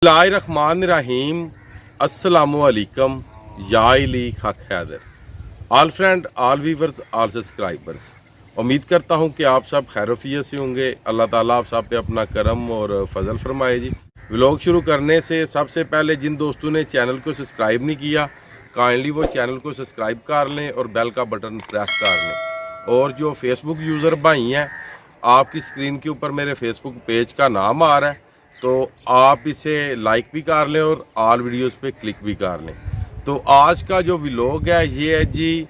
बिस्मिल्लाहिर्रहमानिर्रहीम अस्सलामुअलैकुम या इली हक Haider. All friend, all viewers, all subscribers, उम्मीद करता हूँ कि आप सब खैरोफियत से होंगे। अल्लाह ताला आप सब पे अपना करम और फजल फरमाए जी। व्लॉग शुरू करने से सबसे पहले जिन दोस्तों ने चैनल को सब्सक्राइब नहीं किया, काइंडली वो चैनल को सब्सक्राइब कर लें और बेल का बटन प्रेस कर लें। और जो फेसबुक यूज़र भाई हैं, आपकी स्क्रीन के ऊपर मेरे फेसबुक पेज का नाम आ रहा है, तो आप इसे लाइक भी कर लें और ऑल वीडियोस पे क्लिक भी कर लें। तो आज का जो व्लॉग है ये है जी,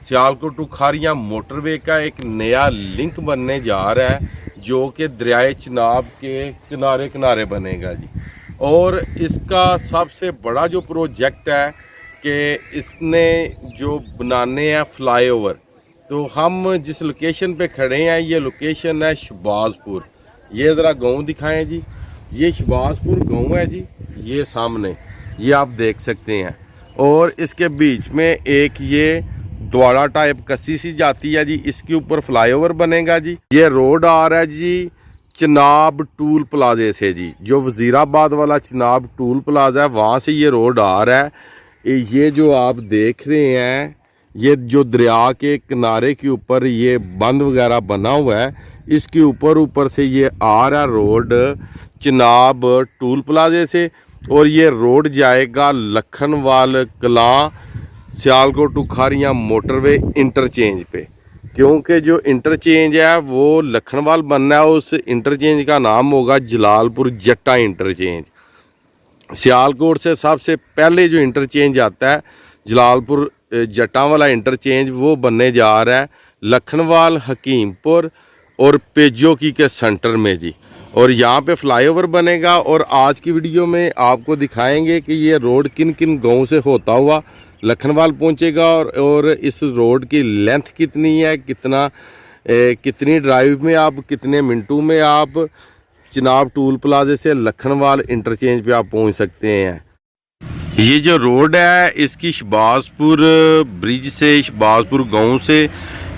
सियालकोट टू खारियां मोटरवे का एक नया लिंक बनने जा रहा है, जो कि दरियाए चिनाब के किनारे किनारे बनेगा जी। और इसका सबसे बड़ा जो प्रोजेक्ट है कि इसने जो बनाने हैं फ्लाईओवर। तो हम जिस लोकेशन पे खड़े हैं, ये लोकेशन है शहबाजपुर। ये ज़रा गाँव दिखाएं जी। ये शहबाजपुर गाँव है जी, ये सामने ये आप देख सकते हैं। और इसके बीच में एक ये द्वारा टाइप कस्सी सी जाती है जी, इसके ऊपर फ्लाईओवर बनेगा जी। ये रोड आ रहा है जी चिनाब टूल प्लाजे से जी, जो वजीराबाद वाला चिनाब टूल प्लाजा है वहाँ से ये रोड आ रहा है। ये जो आप देख रहे हैं, ये जो दरिया के किनारे के ऊपर ये बंद वगैरह बना हुआ है, इसके ऊपर से ये आ रहा रोड चिनाब टूल प्लाजे से। और ये रोड जाएगा Lakhanwal Kalan Sialkot to Kharian motorway interchange पे, क्योंकि जो इंटरचेंज है वो लखनवाल बनना है। उस इंटरचेंज का नाम होगा जलालपुर जट्टा इंटरचेंज। सियालकोट से सबसे पहले जो इंटरचेंज आता है जलालपुर जट्टा वाला इंटरचेंज, वो बनने जा रहा है लखनवाल हकीमपुर और पेजोकी के सेंटर में जी। और यहाँ पे फ्लाईओवर बनेगा। और आज की वीडियो में आपको दिखाएंगे कि ये रोड किन किन गाँव से होता हुआ लखनवाल पहुँचेगा, और इस रोड की लेंथ कितनी है, कितनी ड्राइव में आप, कितने मिनटों में आप चिनाब टूल प्लाजे से लखनवाल इंटरचेंज पे आप पहुँच सकते हैं। ये जो रोड है इसकी शहबाजपुर ब्रिज से, शहबाजपुर गाँव से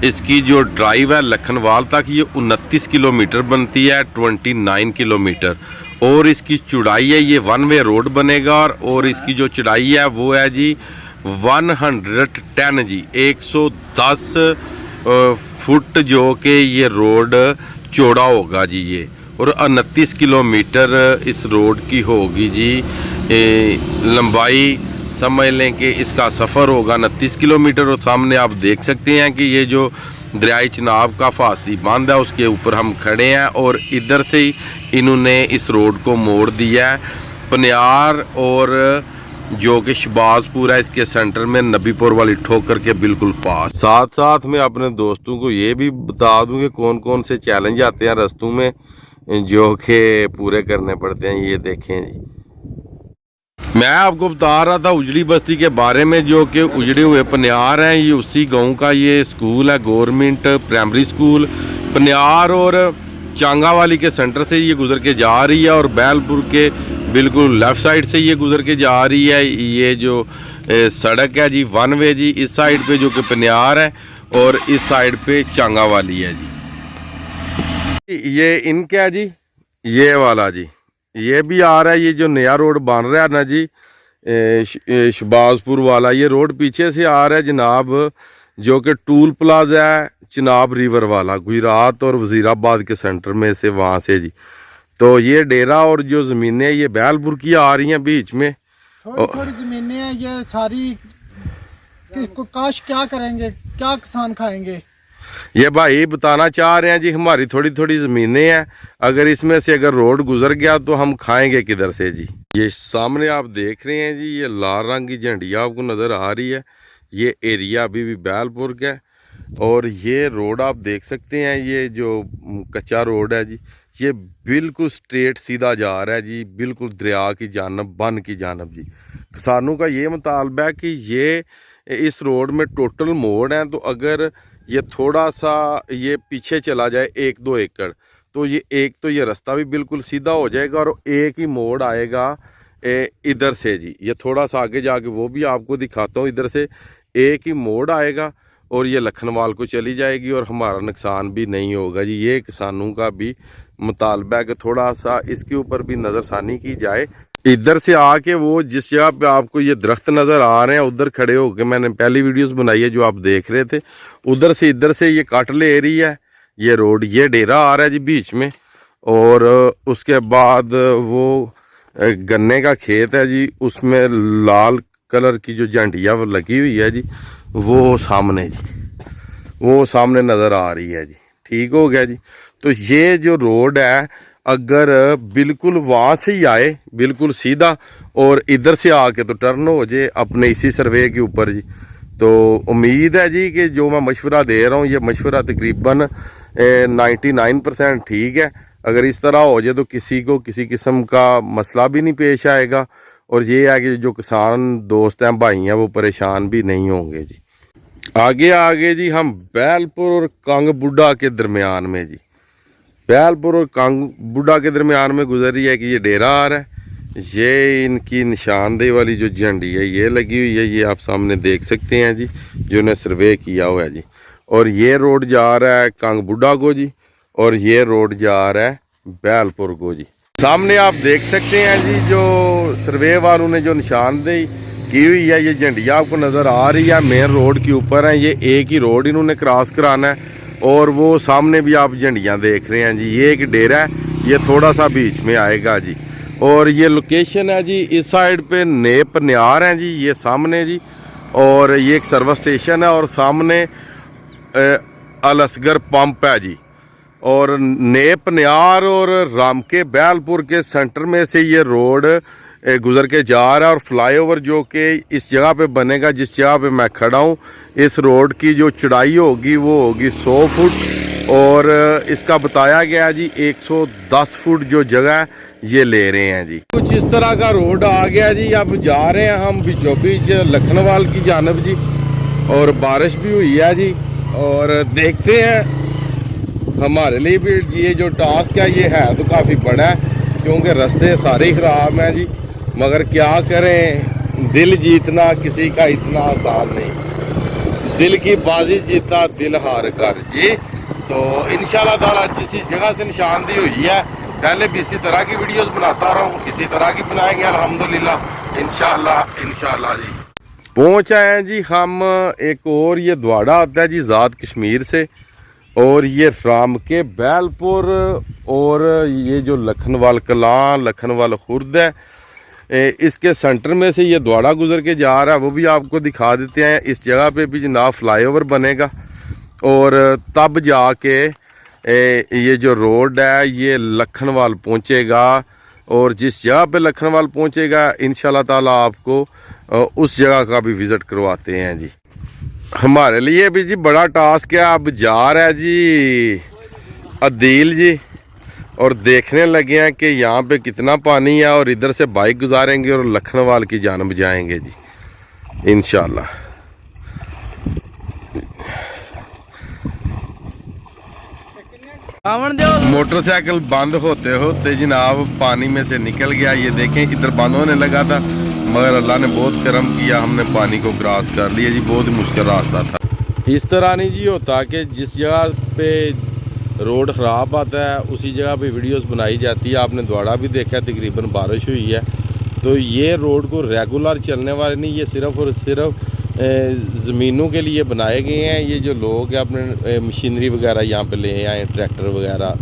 इसकी जो ड्राइव है लखनवाल तक, ये 29 किलोमीटर बनती है, 29 किलोमीटर। और इसकी चौड़ाई है, ये वन वे रोड बनेगा। और इसकी जो चौड़ाई है वो है जी 110 जी, 110 फुट जो कि ये रोड चौड़ा होगा जी ये। और 29 किलोमीटर इस रोड की होगी जी लंबाई। समझ लें कि इसका सफ़र होगा 29 किलोमीटर। और सामने आप देख सकते हैं कि ये जो दरियाई चिनाब का फासली बांध है उसके ऊपर हम खड़े हैं। और इधर से ही इन्होंने इस रोड को मोड़ दिया है पनियार, और जो कि शहबाजपुर है इसके सेंटर में नबीपुर वाली ठोकर के बिल्कुल पास। साथ साथ मैं अपने दोस्तों को ये भी बता दूं कि कौन कौन से चैलेंज आते हैं रास्तों में, जो कि पूरे करने पड़ते हैं। ये देखें जी, मैं आपको बता रहा था उजड़ी बस्ती के बारे में, जो कि उजड़े हुए पनियार हैं। ये उसी गांव का ये स्कूल है, गवर्नमेंट प्राइमरी स्कूल पनियार। और चांगावाली के सेंटर से ये गुजर के जा रही है, और बैलपुर के बिल्कुल लेफ़्ट साइड से ये गुजर के जा रही है। ये जो सड़क है जी वन वे जी, इस साइड पे जो कि पनियार है और इस साइड पे चांगावाली है जी। ये इनका है जी, ये वाला जी, ये भी आ रहा है। ये जो नया रोड बन रहा है ना जी शहबाजपुर वाला, ये रोड पीछे से आ रहा है जनाब, जो कि टूल प्लाजा है चिनाब रिवर वाला, गुजरात और वजीराबाद के सेंटर में से, वहाँ से जी। तो ये डेरा और जो ज़मीनें ये बैलपुर की आ रही हैं बीच में, थोड़ी ज़मीनें हैं ये सारी। किसको काश क्या करेंगे, क्या किसान खाएंगे। ये भाई बताना चाह रहे हैं जी, हमारी थोड़ी थोड़ी ज़मीनें हैं, अगर इसमें से अगर रोड गुजर गया तो हम खाएंगे किधर से जी। ये सामने आप देख रहे हैं जी, ये लाल रंग की झंडिया आपको नज़र आ रही है। ये एरिया अभी भी बैलपुर का है। और ये रोड आप देख सकते हैं, ये जो कच्चा रोड है जी, ये बिल्कुल स्ट्रेट सीधा जा रहा है जी, बिल्कुल दरिया की जानब, बन की जानब जी। किसानों का ये मुतालबा है कि ये इस रोड में टोटल मोड़ हैं, तो अगर ये थोड़ा सा ये पीछे चला जाए 1-2 एकड़, तो ये रास्ता भी बिल्कुल सीधा हो जाएगा। और एक ही मोड़ आएगा इधर से जी, ये थोड़ा सा आगे जाके वो भी आपको दिखाता हूँ। इधर से एक ही मोड़ आएगा और ये लखनवाल को चली जाएगी, और हमारा नुकसान भी नहीं होगा जी। ये किसानों का भी मुतालबा है कि थोड़ा सा इसके ऊपर भी नज़रसानी की जाए। इधर से आके वो जिस जगह पे आपको ये दरख्त नज़र आ रहे हैं उधर खड़े होके मैंने पहली वीडियोस बनाई है जो आप देख रहे थे, उधर से इधर से ये काटले एरिया है, ये रोड, ये डेरा आ रहा है जी बीच में, और उसके बाद वो गन्ने का खेत है जी, उसमें लाल कलर की जो झंडिया लगी हुई है जी, वो सामने जी, वो सामने नज़र आ रही है जी। ठीक हो गया जी। तो ये जो रोड है अगर बिल्कुल वहाँ से ही आए बिल्कुल सीधा और इधर से आके तो टर्न हो जाए अपने इसी सर्वे के ऊपर जी, तो उम्मीद है जी कि जो मैं मशवरा दे रहा हूँ ये मशवरा तकरीबन 99% ठीक है। अगर इस तरह हो जाए तो किसी को किसी किस्म का मसला भी नहीं पेश आएगा, और ये है कि जो किसान दोस्त हैं भाई हैं वो परेशान भी नहीं होंगे जी। आगे आगे जी हम बैलपुर और कंग बुढ़ा के दरमियान में जी, बैलपुर और कंग बुढ़ा के दरमियान में गुजर रही है कि ये डेरा आ रहा है। ये इनकी निशानदेही वाली जो झंडी है ये लगी हुई है, ये आप सामने देख सकते हैं जी, जो ने सर्वे किया हुआ है जी। और ये रोड जा रहा है कंग बुढ़ा को जी, और ये रोड जा रहा है बैलपुर को जी। सामने आप देख सकते हैं जी जो सर्वे वालों ने जो निशानदेही की हुई है, ये झंडिया आपको नज़र आ रही है, मेन रोड के ऊपर है। ये एक ही रोड इन्होंने क्रॉस कराना है, और वो सामने भी आप झंडियाँ देख रहे हैं जी। ये एक डेरा है, ये थोड़ा सा बीच में आएगा जी, और ये लोकेशन है जी इस साइड पे नेप न्यार है जी, ये सामने जी, और ये एक सर्विस स्टेशन है, और सामने अल असगर पंप है जी। और नेप न्यार और रामके बैलपुर के सेंटर में से ये रोड गुजर के जा रहा है, और फ्लाईओवर जो कि इस जगह पे बनेगा जिस जगह पे मैं खड़ा हूँ, इस रोड की जो चौड़ाई होगी वो होगी 100 फुट, और इसका बताया गया जी 110 फुट जो जगह ये ले रहे हैं जी। कुछ इस तरह का रोड आ गया जी। अब जा रहे हैं हम बीचों बीच लखनवाल की जानब जी, और बारिश भी हुई है जी, और देखते हैं हमारे लिए भी ये जो टास्क है ये है तो काफ़ी बड़ा है, क्योंकि रास्ते सारे ख़राब हैं जी, मगर क्या करें, दिल जीतना किसी का इतना आसान नहीं, दिल की बाजी जीता दिल हार कर जी। तो इंशाल्लाह ताला जिस जगह से निशानदेही हुई है पहले भी इसी तरह की वीडियोस बनाता रहा हूँ, इसी तरह की बनाएंगे अल्हम्दुलिल्लाह इंशाल्लाह जी। पहुँच आए हैं जी हम, एक और ये द्वाड़ा आता है जी ज़ात कश्मीर से, और ये राम के बैलपुर, और ये जो लखनवाल कलां लखनवाल खुर्द है, इसके सेंटर में से ये द्वाड़ा गुजर के जा रहा है, वो भी आपको दिखा देते हैं। इस जगह पे भी जनाब फ्लाईओवर बनेगा, और तब जाके ये जो रोड है ये लखनवाल पहुंचेगा, और जिस जगह पे लखनवाल पहुंचेगा इंशाल्लाह ताला आपको उस जगह का भी विज़िट करवाते हैं जी। हमारे लिए भी जी बड़ा टास्क है। अब जा रहा है जी अदील जी, और देखने लगे हैं कि यहाँ पे कितना पानी है, और इधर से बाइक गुजारेंगे और लखनवाल की जानब जाएंगे जी इंशाल्लाह। मोटरसाइकिल बंद होते होते जनाब पानी में से निकल गया। ये देखें इधर बंद होने लगा था, मगर अल्लाह ने बहुत करम किया, हमने पानी को क्रॉस कर लिया जी। बहुत ही मुश्किल रास्ता था। इस तरह नहीं जी होता कि जिस जगह पे रोड ख़राब आता है उसी जगह पे वीडियोस बनाई जाती है। आपने द्वाड़ा भी देखा, तकरीबन बारिश हुई है, तो ये रोड को रेगुलर चलने वाले नहीं, ये सिर्फ़ और सिर्फ ज़मीनों के लिए बनाए गए हैं। ये जो लोग हैं अपने मशीनरी वगैरह यहाँ पे ले आए, ट्रैक्टर वगैरह,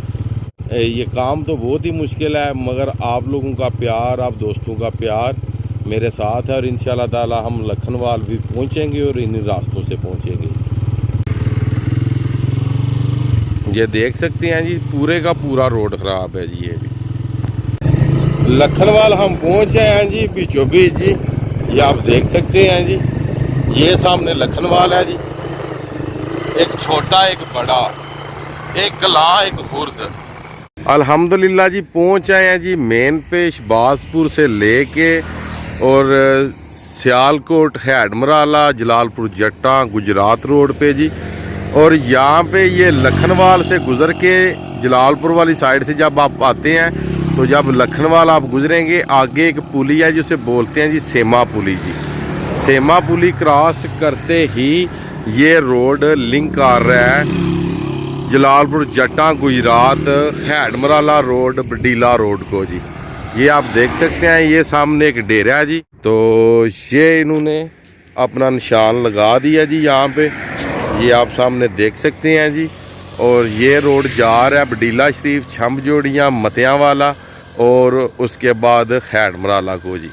ये काम तो बहुत ही मुश्किल है, मगर आप लोगों का प्यार, आप दोस्तों का प्यार मेरे साथ है, और इंशाल्लाह ताला हम लखनवाल भी पहुँचेंगे और इन रास्तों से पहुँचेंगे। ये देख सकते हैं जी पूरे का पूरा रोड ख़राब है जी। ये भी लखनवाल हम पहुँच आए हैं जी बीचों बीच जी, ये आप देख सकते हैं जी। ये सामने लखनवाल है जी, एक छोटा एक बड़ा, एक कलां एक खुर्द। अल्हम्दुलिल्लाह जी पहुँच आए हैं जी मेन पे, शहबाजपुर से लेके और सियालकोट, हैडमराला, जलालपुर जट्टा, गुजरात रोड पे जी। और यहाँ पे ये लखनवाल से गुज़र के जलालपुर वाली साइड से जब आप आते हैं, तो जब लखनवाल आप गुजरेंगे आगे एक पुली है जिसे बोलते हैं जी सेमा पुली जी। सेमा पुली क्रॉस करते ही ये रोड लिंक कर रहा है जलालपुर जट्टा, गुजरात, हैडमराला रोड, बडीला रोड को जी। ये आप देख सकते हैं, ये सामने एक डेरा है जी। तो ये इन्होंने अपना निशान लगा दिया जी यहाँ पे, ये आप सामने देख सकते हैं जी। और ये रोड जा रहा है बडीला शरीफ, छम्ब जोड़ियाँ, मतियाँ वाला और उसके बाद खैर मराला को जी।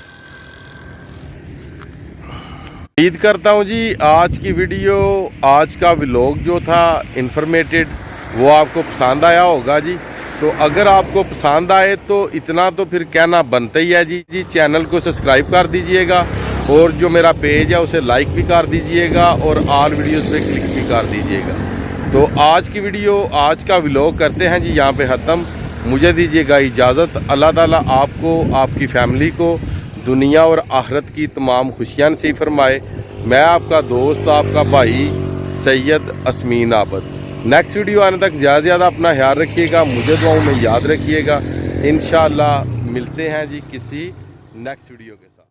उम्मीद करता हूँ जी आज की वीडियो, आज का व्लॉग जो था इंफॉर्मेटिव, वो आपको पसंद आया होगा जी। तो अगर आपको पसंद आए तो इतना तो फिर कहना बनता ही है जी। चैनल को सब्सक्राइब कर दीजिएगा और जो मेरा पेज है उसे लाइक भी कर दीजिएगा और ऑल वीडियोस पे क्लिक भी कर दीजिएगा। तो आज की वीडियो, आज का व्लॉग करते हैं जी यहाँ पे ख़त्म। मुझे दीजिएगा इजाज़त। अल्लाह ताला आपको, आपकी फैमिली को दुनिया और आखिरत की तमाम खुशियाँ नसीब फरमाए। मैं आपका दोस्त, आपका भाई सैयद असमीन आबद। नेक्स्ट वीडियो आने तक ज़्यादा से ज़्यादा अपना ख्याल रखिएगा, मुझे दुआओं में याद रखिएगा। इंशाअल्लाह मिलते हैं जी किसी नेक्स्ट वीडियो के साथ।